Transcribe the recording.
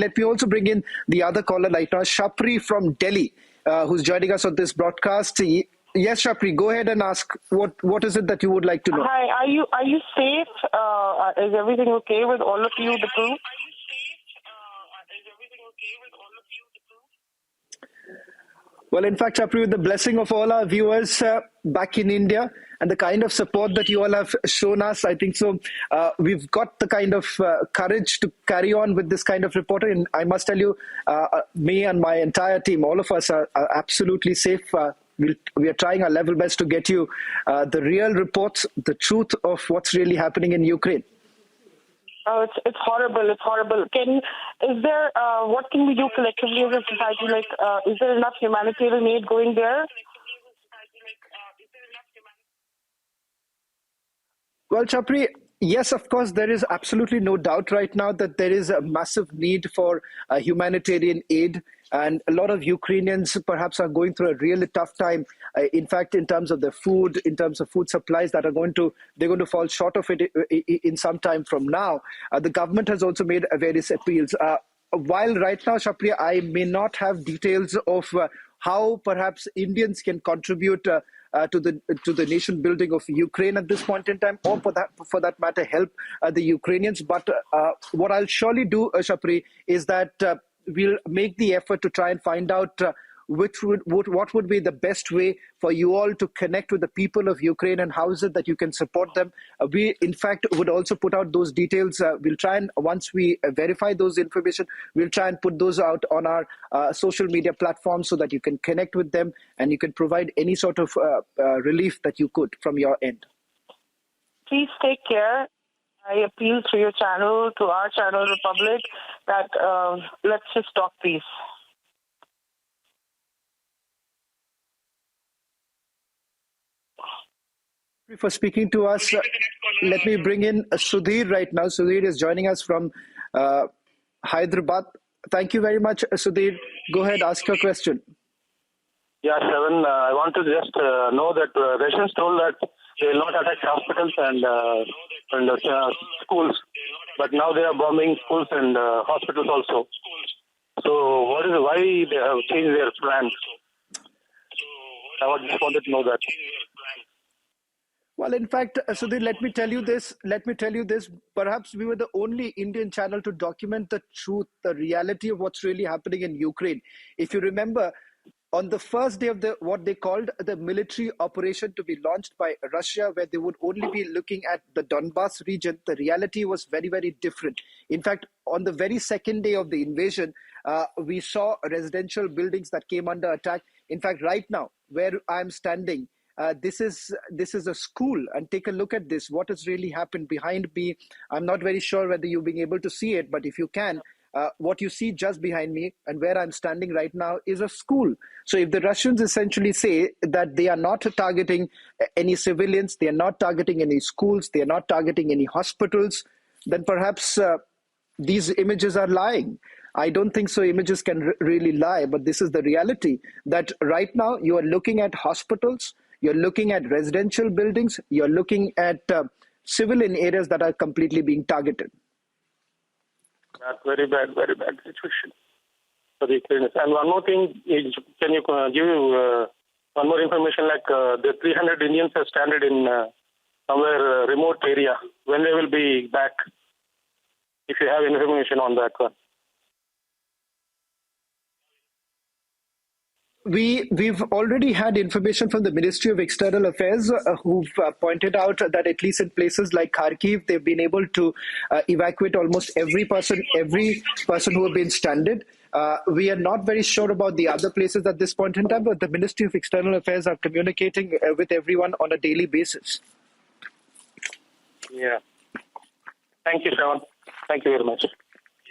Let me also bring in the other caller right now, Shapri from Delhi, who's joining us on this broadcast. Yes, Shapri, go ahead and ask what is it that you would like to know. Hi, are you safe? Is everything okay with all of you, the crew? Well, in fact, Shapri, with the blessing of all our viewers back in India and the kind of support that you all have shown us, I think so. We've got the kind of courage to carry on with this kind of reporting. And I must tell you, me and my entire team, all of us are absolutely safe. We are trying our level best to get you the real reports, the truth of what's really happening in Ukraine. Oh, it's horrible. It's horrible. What can we do collectively as a society? Like, is there enough humanitarian aid going there? Well, Chapri, yes, of course, there is absolutely no doubt right now that there is a massive need for humanitarian aid. And a lot of Ukrainians perhaps are going through a really tough time. In fact, in terms of their food, in terms of food supplies they're going to fall short of it in some time from now. The government has also made various appeals. While right now, Shapri, I may not have details of how perhaps Indians can contribute to the nation building of Ukraine at this point in time, or for that matter, help the Ukrainians. But what I'll surely do, Shapri, is that we'll make the effort to try and find out what would be the best way for you all to connect with the people of Ukraine, and how is it that you can support them. We, in fact, would also put out those details. We'll try and, once we verify those information, we'll try and put those out on our social media platforms so that you can connect with them and you can provide any sort of relief that you could from your end. Please take care. I appeal to your channel, to our channel, Republic, that let's just talk peace. For speaking to us. Let me bring in Sudhir right now. Sudhir is joining us from Hyderabad. Thank you very much, Sudhir. Go ahead, ask your question. Yeah, Seven, I want to just know that Russians told that they will not attack hospitals and schools, but now they are bombing schools and hospitals also. So why they have changed their plans? I just wanted to know that. Well, in fact, Sudhir, let me tell you this. Perhaps we were the only Indian channel to document the truth, the reality of what's really happening in Ukraine. If you remember, on the first day of what they called the military operation to be launched by Russia, where they would only be looking at the Donbas region, the reality was very, very different. In fact, on the very second day of the invasion, we saw residential buildings that came under attack. In fact, right now, where I'm standing, this is a school, and take a look at this. What has really happened behind me? I'm not very sure whether you've been able to see it, but if you can, what you see just behind me and where I'm standing right now is a school. So if the Russians essentially say that they are not targeting any civilians, they are not targeting any schools, they are not targeting any hospitals, then perhaps these images are lying. I don't think so images can really lie, but this is the reality, that right now you are looking at hospitals, you're looking at residential buildings, you're looking at civilian areas that are completely being targeted. That's very bad situation for the Ukrainians. And one more thing, can you give one more information, like the 300 Indians have stranded in somewhere remote area, when they will be back, if you have information on that one. We've already had information from the Ministry of External Affairs who've pointed out that at least in places like Kharkiv, they've been able to evacuate almost every person who have been stranded. We are not very sure about the other places at this point in time, but the Ministry of External Affairs are communicating with everyone on a daily basis. Yeah. Thank you, Sean. Thank you very much.